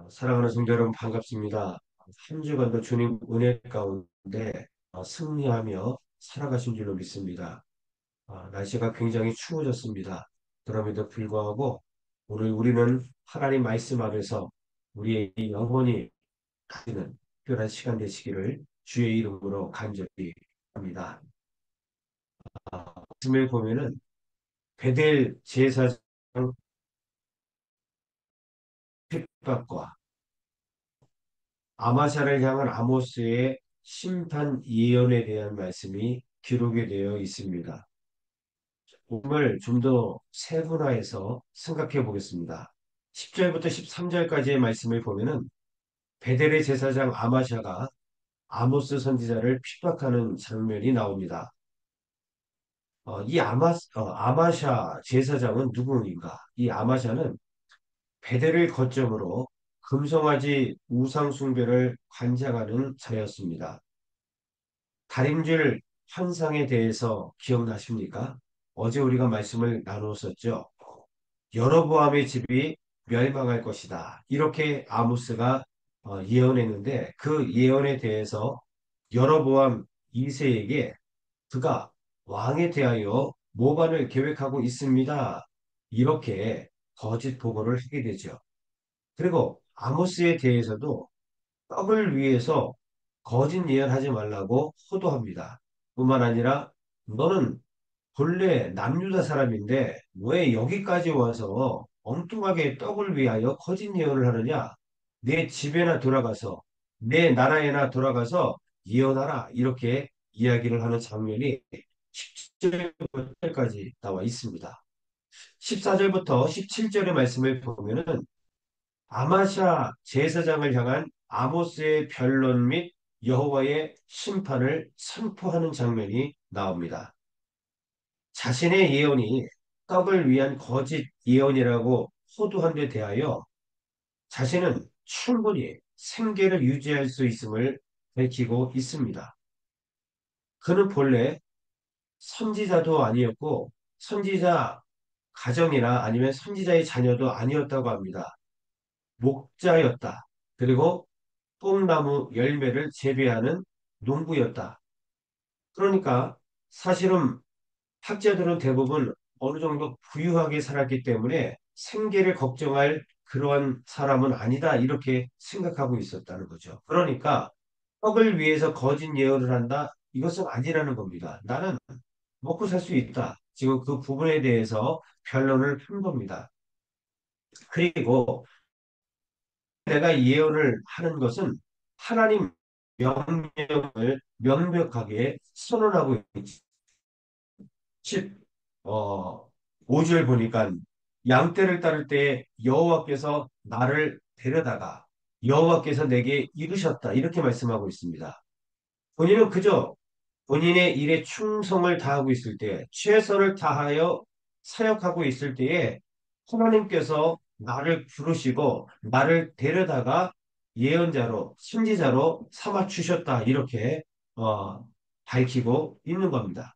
사랑하는 성도 여러분 반갑습니다. 한 주간도 주님 은혜 가운데 승리하며 살아가신 줄로 믿습니다. 날씨가 굉장히 추워졌습니다. 그럼에도 불구하고 오늘 우리는 하나님 말씀 앞에서 우리의 이 영혼이 가지는 특별한 시간 되시기를 주의 이름으로 간절히 합니다. 말씀을 보면은 베델 제사장 핍박과 아마샤를 향한 아모스의 심판 예언에 대한 말씀이 기록이 되어 있습니다. 오늘 좀 더 세분화해서 생각해 보겠습니다. 10절부터 13절까지의 말씀을 보면은 베델의 제사장 아마샤가 아모스 선지자를 핍박하는 장면이 나옵니다. 아마샤 제사장은 누구인가? 이 아마샤는 베델을 거점으로 금송아지 우상 숭배를 관장하는 자였습니다. 달인줄 환상에 대해서 기억나십니까? 어제 우리가 말씀을 나누었었죠. 여로보암의 집이 멸망할 것이다. 이렇게 아모스가 예언했는데 그 예언에 대해서 여로보암 2세에게 그가 왕에 대하여 모반을 계획하고 있습니다. 이렇게 거짓 보고를 하게 되죠. 그리고 아모스에 대해서도 떡을 위해서 거짓 예언하지 말라고 호도합니다. 뿐만 아니라 너는 본래 남유다 사람인데 왜 여기까지 와서 엉뚱하게 떡을 위하여 거짓 예언을 하느냐? 내 집에나 돌아가서 내 나라에나 돌아가서 예언하라. 이렇게 이야기를 하는 장면이 10절까지 나와 있습니다. 14절부터 17절의 말씀을 보면은 아마샤 제사장을 향한 아모스의 변론 및 여호와의 심판을 선포하는 장면이 나옵니다. 자신의 예언이 떡을 위한 거짓 예언이라고 호도한 데 대하여 자신은 충분히 생계를 유지할 수 있음을 밝히고 있습니다. 그는 본래 선지자도 아니었고 선지자 가정이나 아니면 선지자의 자녀도 아니었다고 합니다. 목자였다. 그리고 뽕나무 열매를 재배하는 농부였다. 그러니까 사실은 학자들은 대부분 어느 정도 부유하게 살았기 때문에 생계를 걱정할 그러한 사람은 아니다. 이렇게 생각하고 있었다는 거죠. 그러니까 떡을 위해서 거짓 예언을 한다. 이것은 아니라는 겁니다. 나는 먹고 살 수 있다. 지금 그 부분에 대해서 변론을 한 겁니다. 그리고 내가 예언을 하는 것은 하나님 명령을 명백하게 선언하고 있지. 10, 5절 보니까 양떼를 따를 때 여호와께서 나를 데려다가 여호와께서 내게 이르셨다. 이렇게 말씀하고 있습니다. 본인은 그저 본인의 일에 충성을 다하고 있을 때, 최선을 다하여 사역하고 있을 때에 하나님께서 나를 부르시고 나를 데려다가 예언자로, 선지자로 삼아 주셨다. 이렇게 어, 밝히고 있는 겁니다.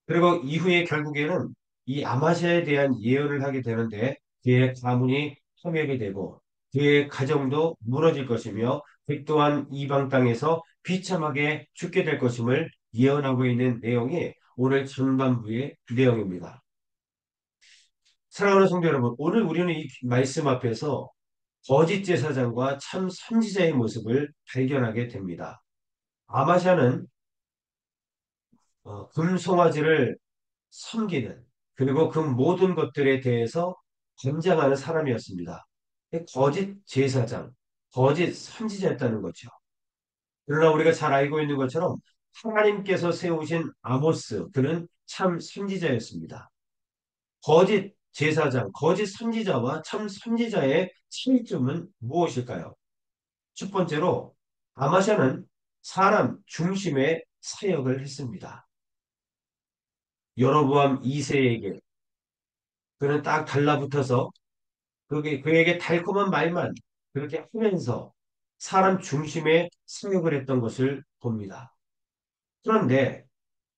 그리고 이후에 결국에는 이 아마샤에 대한 예언을 하게 되는데 그의 가문이 소멸이 되고 그의 가정도 무너질 것이며 그 또한 이방 땅에서 비참하게 죽게 될 것임을 예언하고 있는 내용이 오늘 전반부의 내용입니다. 사랑하는 성도 여러분, 오늘 우리는 이 말씀 앞에서 거짓 제사장과 참 선지자의 모습을 발견하게 됩니다. 아마샤는 금송아지를 섬기는 그리고 그 모든 것들에 대해서 권장하는 사람이었습니다. 거짓 제사장, 거짓 선지자였다는 거죠. 그러나 우리가 잘 알고 있는 것처럼 하나님께서 세우신 아모스, 그는 참 선지자였습니다. 거짓 제사장, 거짓 선지자와 참 선지자의 차이점은 무엇일까요? 첫 번째로 아마샤는 사람 중심의 사역을 했습니다. 여로보암 2세에게 그는 딱 달라붙어서 그에게 달콤한 말만 그렇게 하면서 사람 중심의 사역을 했던 것을 봅니다. 그런데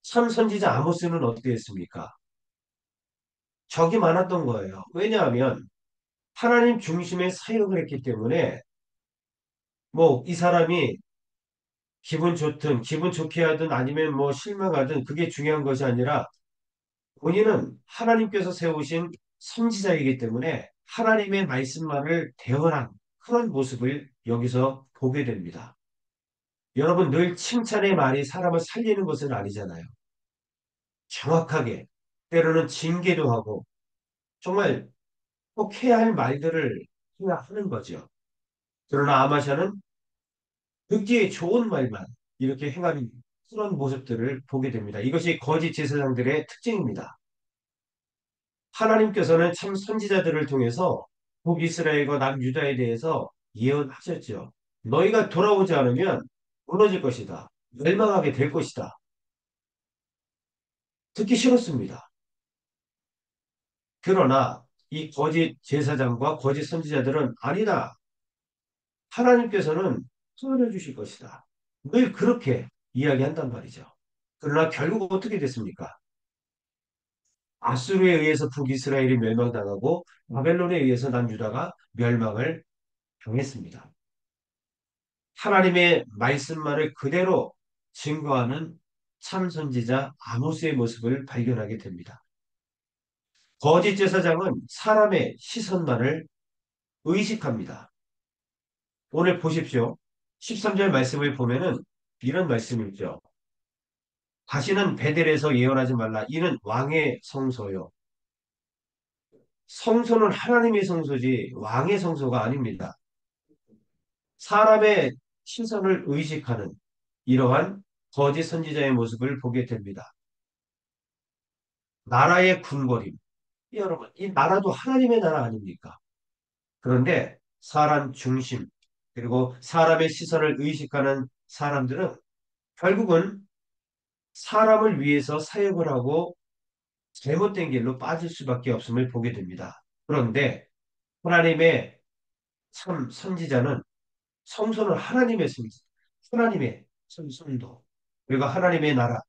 참 선지자 아모스는 어떻게 했습니까? 적이 많았던 거예요. 왜냐하면 하나님 중심의 사역을 했기 때문에 뭐 이 사람이 기분 좋든 기분 좋게 하든 아니면 뭐 실망하든 그게 중요한 것이 아니라 본인은 하나님께서 세우신 선지자이기 때문에 하나님의 말씀만을 대언한 그런 모습을 여기서 보게 됩니다. 여러분 늘 칭찬의 말이 사람을 살리는 것은 아니잖아요. 정확하게 때로는 징계도 하고 정말 꼭 해야 할 말들을 해야 하는 거죠. 그러나 아마샤는 듣기에 좋은 말만 이렇게 행하는 그런 모습들을 보게 됩니다. 이것이 거짓 제사장들의 특징입니다. 하나님께서는 참 선지자들을 통해서 북이스라엘과 남유다에 대해서 예언하셨죠. 너희가 돌아오지 않으면 무너질 것이다. 멸망하게 될 것이다. 듣기 싫었습니다. 그러나 이 거짓 제사장과 거짓 선지자들은 아니다. 하나님께서는 소원해 주실 것이다. 늘 그렇게 이야기한단 말이죠. 그러나 결국 어떻게 됐습니까? 아수르에 의해서 북이스라엘이 멸망당하고 바벨론에 의해서 남유다가 멸망을 당했습니다. 하나님의 말씀만을 그대로 증거하는 참 선지자 아모스의 모습을 발견하게 됩니다. 거짓 제사장은 사람의 시선만을 의식합니다. 오늘 보십시오. 13절 말씀을 보면은 이런 말씀이 있죠. 다시는 베델에서 예언하지 말라. 이는 왕의 성소요. 성소는 하나님의 성소지 왕의 성소가 아닙니다. 사람의 시선을 의식하는 이러한 거짓 선지자의 모습을 보게 됩니다. 나라의 궁궐임. 여러분, 이 나라도 하나님의 나라 아닙니까? 그런데 사람 중심, 그리고 사람의 시선을 의식하는 사람들은 결국은 사람을 위해서 사역을 하고 잘못된 길로 빠질 수밖에 없음을 보게 됩니다. 그런데 하나님의 참 선지자는 성소는 하나님의 성소, 하나님의 성도, 그리고 하나님의 나라,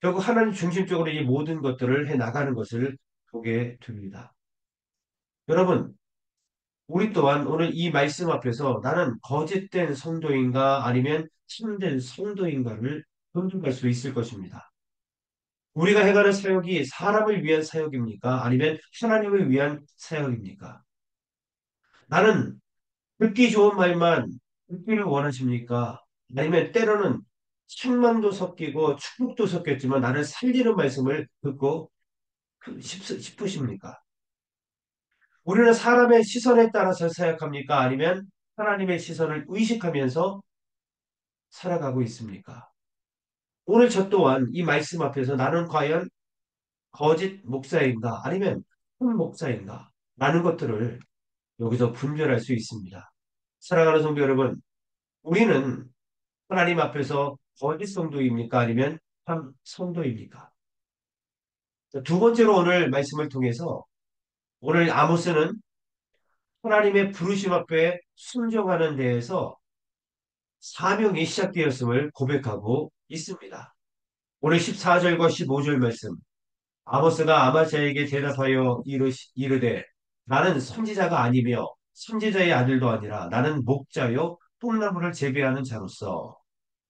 결국 하나님 중심적으로 이 모든 것들을 해 나가는 것을 보게 됩니다. 여러분, 우리 또한 오늘 이 말씀 앞에서 나는 거짓된 성도인가 아니면 참된 성도인가를 분별할 수 있을 것입니다. 우리가 해가는 사역이 사람을 위한 사역입니까? 아니면 하나님을 위한 사역입니까? 나는 듣기 좋은 말만 듣기를 원하십니까? 아니면 때로는 책망도 섞이고 축복도 섞였지만 나를 살리는 말씀을 듣고 싶으십니까? 우리는 사람의 시선에 따라서 사역합니까? 아니면 하나님의 시선을 의식하면서 살아가고 있습니까? 오늘 저 또한 이 말씀 앞에서 나는 과연 거짓 목사인가? 아니면 큰 목사인가? 라는 것들을 여기서 분별할 수 있습니다. 사랑하는 성도 여러분, 우리는 하나님 앞에서 거짓 성도입니까? 아니면 참 성도입니까? 두 번째로 오늘 말씀을 통해서 오늘 아모스는 하나님의 부르심 앞에 순종하는 데에서 사명이 시작되었음을 고백하고 있습니다. 오늘 14절과 15절 말씀. 아모스가 아마샤에게 대답하여 이르되 나는 선지자가 아니며 선지자의 아들도 아니라 나는 목자요 뽕나무를 재배하는 자로서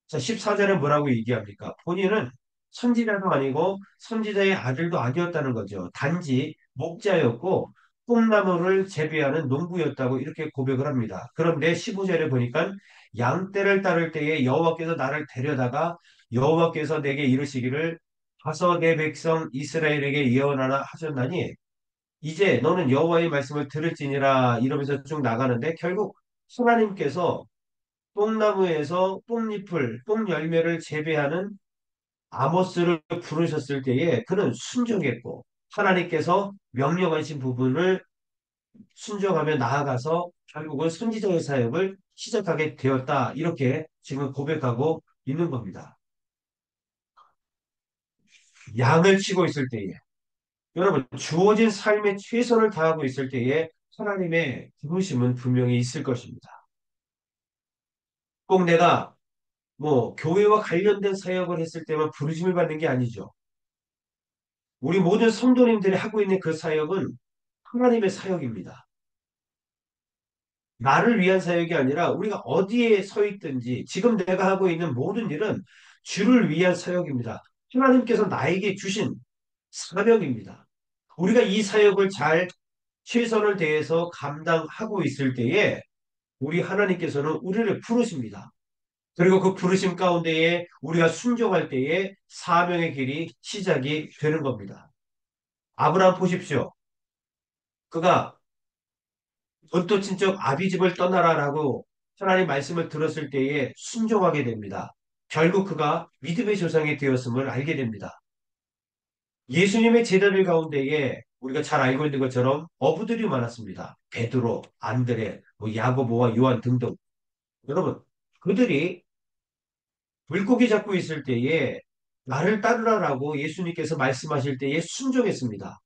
자 14절은 뭐라고 얘기합니까? 본인은 선지자도 아니고 선지자의 아들도 아니었다는 거죠. 단지 목자였고 뽕나무를 재배하는 농부였다고 이렇게 고백을 합니다. 그런데 15절에 보니까 양떼를 따를 때에 여호와께서 나를 데려다가 여호와께서 내게 이르시기를 가서 내 백성 이스라엘에게 예언하라 하셨나니 이제 너는 여호와의 말씀을 들을지니라 이러면서 쭉 나가는데 결국 하나님께서 뽕나무에서 뽕잎을, 뽕열매를 재배하는 아모스를 부르셨을 때에 그는 순종했고 하나님께서 명령하신 부분을 순종하며 나아가서 결국은 선지자의 사역을 시작하게 되었다. 이렇게 지금 고백하고 있는 겁니다. 양을 치고 있을 때에 여러분 주어진 삶에 최선을 다하고 있을 때에 하나님의 부르심은 분명히 있을 것입니다. 꼭 내가 뭐 교회와 관련된 사역을 했을 때만 부르심을 받는 게 아니죠. 우리 모든 성도님들이 하고 있는 그 사역은 하나님의 사역입니다. 나를 위한 사역이 아니라 우리가 어디에 서 있든지 지금 내가 하고 있는 모든 일은 주를 위한 사역입니다. 하나님께서 나에게 주신 사명입니다. 우리가 이 사역을 잘 최선을 다해서 감당하고 있을 때에 우리 하나님께서는 우리를 부르십니다. 그리고 그 부르심 가운데에 우리가 순종할 때에 사명의 길이 시작이 되는 겁니다. 아브라함 보십시오. 그가 본토 친척 아비집을 떠나라라고 하나님 말씀을 들었을 때에 순종하게 됩니다. 결국 그가 믿음의 조상이 되었음을 알게 됩니다. 예수님의 제자들 가운데에 우리가 잘 알고 있는 것처럼 어부들이 많았습니다. 베드로, 안드레, 야고보와 요한 등등. 여러분, 그들이 물고기 잡고 있을 때에 나를 따르라라고 예수님께서 말씀하실 때에 순종했습니다.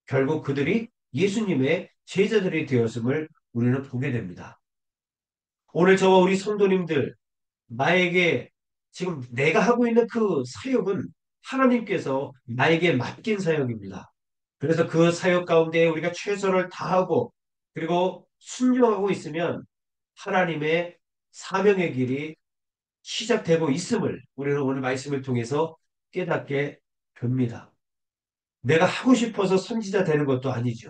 결국 그들이 예수님의 제자들이 되었음을 우리는 보게 됩니다. 오늘 저와 우리 성도님들, 나에게 지금 내가 하고 있는 그 사역은 하나님께서 나에게 맡긴 사역입니다. 그래서 그 사역 가운데 우리가 최선을 다하고 그리고 순종하고 있으면 하나님의 사명의 길이 시작되고 있음을 우리는 오늘 말씀을 통해서 깨닫게 됩니다. 내가 하고 싶어서 선지자 되는 것도 아니죠.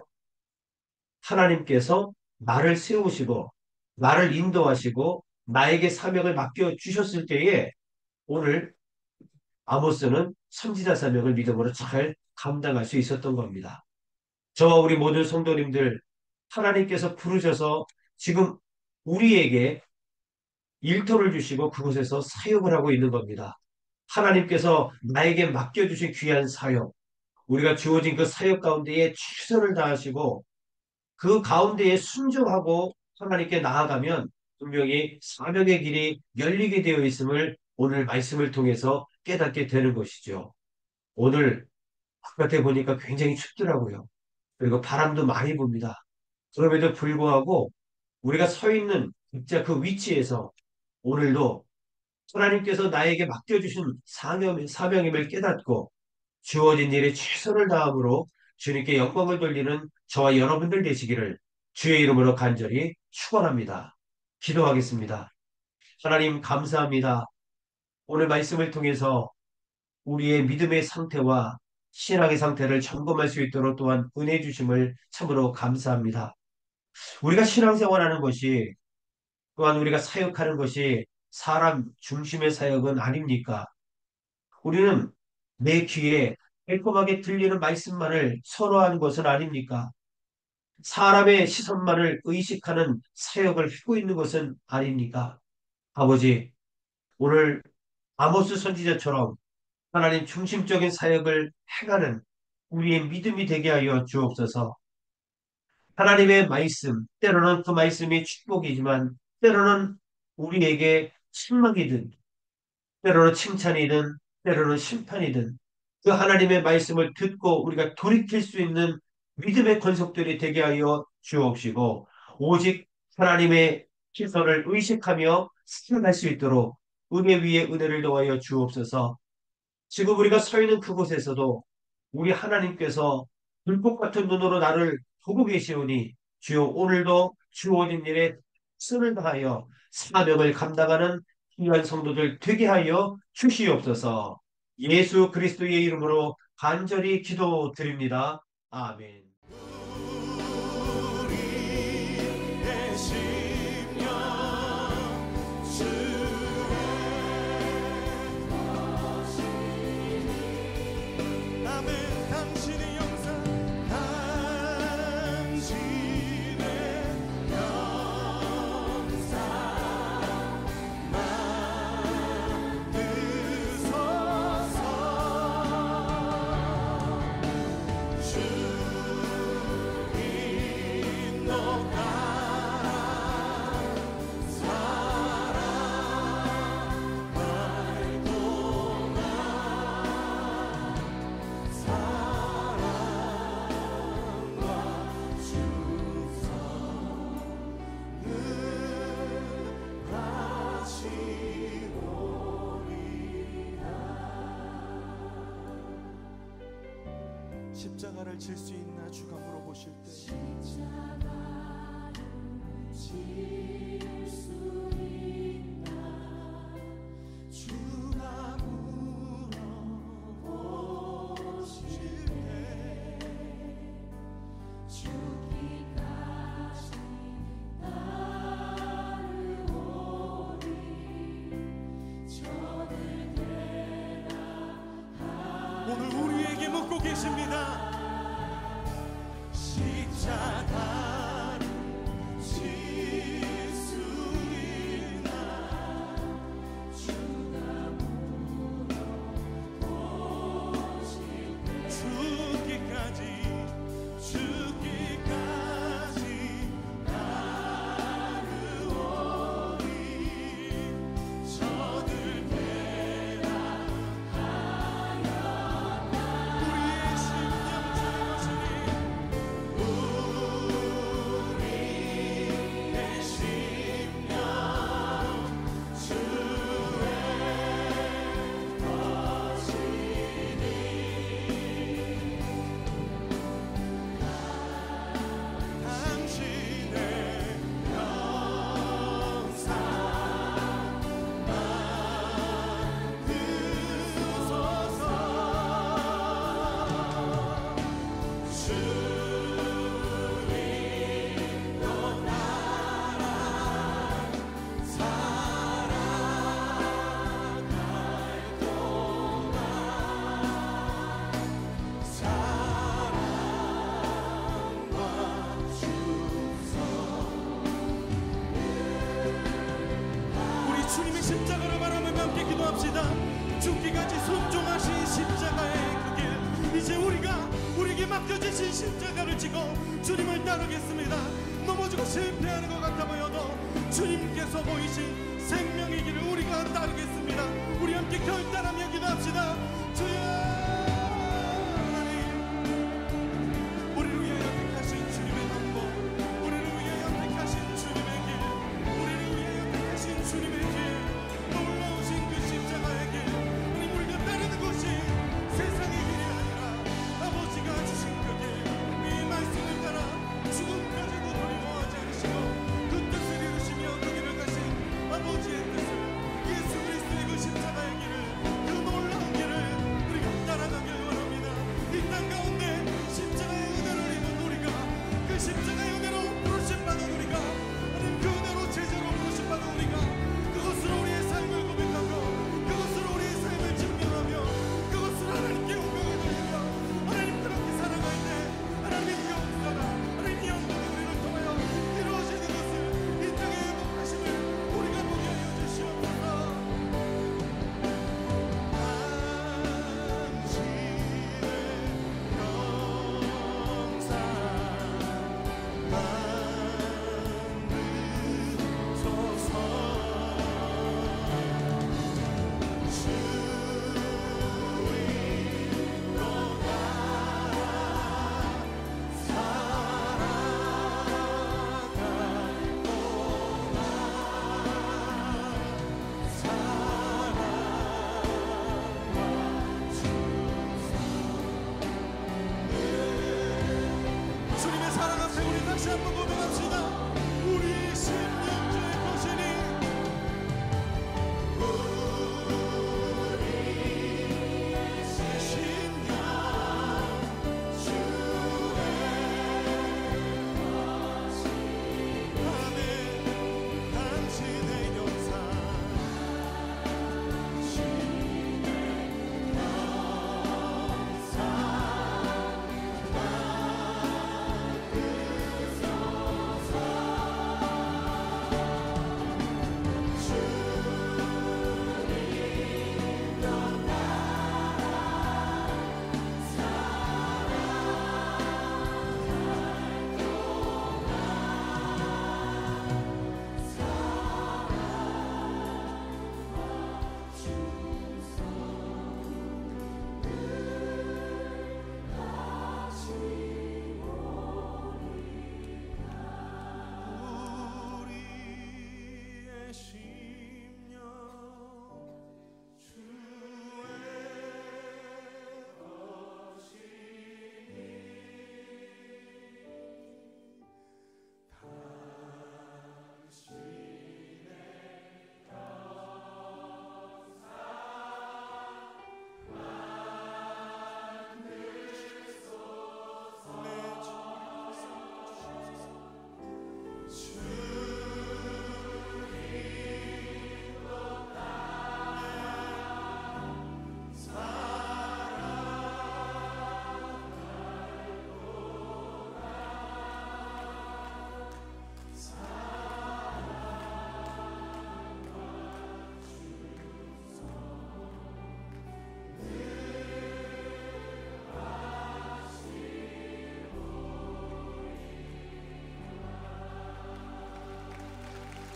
하나님께서 나를 세우시고 나를 인도하시고 나에게 사명을 맡겨 주셨을 때에 오늘 아모스는 선지자 사명을 믿음으로 잘 감당할 수 있었던 겁니다. 저와 우리 모든 성도님들 하나님께서 부르셔서 지금 우리에게 일터를 주시고 그곳에서 사역을 하고 있는 겁니다. 하나님께서 나에게 맡겨주신 귀한 사역, 우리가 주어진 그 사역 가운데에 최선을 다하시고 그 가운데에 순종하고 하나님께 나아가면 분명히 사명의 길이 열리게 되어 있음을 오늘 말씀을 통해서 깨닫게 되는 것이죠. 오늘 바깥에 보니까 굉장히 춥더라고요. 그리고 바람도 많이 붑니다. 그럼에도 불구하고 우리가 서 있는 진짜 그 위치에서 오늘도 하나님께서 나에게 맡겨주신 사명임을 깨닫고 주어진 일에 최선을 다함으로 주님께 영광을 돌리는 저와 여러분들 되시기를 주의 이름으로 간절히 축원합니다. 기도하겠습니다. 하나님 감사합니다. 오늘 말씀을 통해서 우리의 믿음의 상태와 신앙의 상태를 점검할 수 있도록 또한 은혜 주심을 참으로 감사합니다. 우리가 신앙생활하는 것이 또한 우리가 사역하는 것이 사람 중심의 사역은 아닙니까? 우리는 내 귀에 달콤하게 들리는 말씀만을 선호하는 것은 아닙니까? 사람의 시선만을 의식하는 사역을 하고 있는 것은 아닙니까? 아버지, 오늘 아모스 선지자처럼 하나님 중심적인 사역을 해가는 우리의 믿음이 되게 하여 주옵소서. 하나님의 말씀, 때로는 그 말씀이 축복이지만 때로는 우리에게 실망이든 때로는 칭찬이든 때로는 심판이든 그 하나님의 말씀을 듣고 우리가 돌이킬 수 있는 믿음의 권속들이 되게 하여 주옵시고 오직 하나님의 시선을 의식하며 살아갈 수 있도록 은혜 위에 은혜를 더하여 주옵소서. 지금 우리가 서 있는 그곳에서도 우리 하나님께서 불꽃 같은 눈으로 나를 보고 계시오니 주여 오늘도 주어진 일에 손을 다하여 사명을 감당하는 귀한 성도들 되게 하여 주시옵소서. 예수 그리스도의 이름으로 간절히 기도드립니다. 아멘. 우리의 심령 남은 당신의 영상 당신의 영상 만드소서 주 십자가를 질 수 있나 주가 물어보실 때 십자가를 질 수 있나 주가 물어보실 때 죽기까지 따르오리 저를 오늘 우리에게 묻고 계십니다. 십자가를 질 수 있나 주가 물어보실 때 죽기까지 따르오리 저들 우리의 심령 주시니 우리의 심령 주의 것이니 당신의 영상 만드소서 주님도 따라 살아갈 동안 사랑과 충성 우리 주님의 십자가를 바라보며 함께 기도합시다. 죽기까지 순종하신 십자가의 그 길 이제 우리에게 맡겨주신 십자가를 지고 주님을 따르겠습니다. 넘어지고 실패하는 것 같아 보여도 주님께서 보이신 생명의 길을 우리가 따르겠습니다. 우리 함께 결단하며 기도합시다. 주여 하나님 우리를 위하여 택하신 주님의 방법 우리를 위하여 택하신 주님의 길 우리를 위하여 택하신 주님의 길 놀라우신 그 십자가의 길 우리가 따르는 것이 세상의 길이 아니라 아버지가 주신 그 길 이 말씀을 따라 죽음까지도 두려워하지 않으시고 그 뜻을 이루시며 그 길을 가신 아버지의 뜻을 예수 그리스도의 그 십자가의 길을 그 놀라운 길을 우리가 따라가길 원합니다. 이 땅 가운데 십자가의 은혜를 입은 우리가 그 십자가의 은혜로 부르심받은 우리가 하나님 그 은혜로 제자로 부르심받은 우리가 그것으로 우리의 삶을 고백하고 그것으로 우리의 삶을 증명하며 그것으로 하나님께 영광을 돌리며 하나님 그렇게 살아갈 때 하나님의 역사가 하나님의 영광이 우리를 통하여 이루어지는 것을 이 땅의 행복하심을 우리가 보게 하여 주시옵소서. 주님의 사랑 앞에 우리 다시 한번 고백합시다. 우리의 심령주의 것이니 우리의 심령 주의 것이니 아멘. 당신의 영상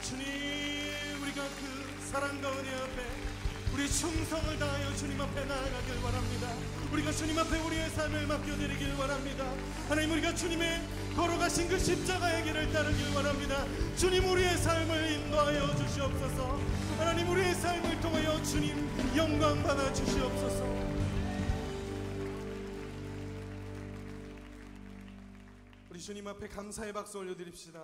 주님, 우리가 그 사랑과 은혜 앞에 우리 충성을 다하여 주님 앞에 나아가길 원합니다. 우리가 주님 앞에 우리의 삶을 맡겨드리길 원합니다. 하나님, 우리가 주님의 걸어가신 그 십자가의 길을 따르길 원합니다. 주님, 우리의 삶을 인도하여 주시옵소서. 하나님, 우리의 삶을 통하여 주님 영광 받아 주시옵소서. 우리 주님 앞에 감사의 박수 올려드립시다.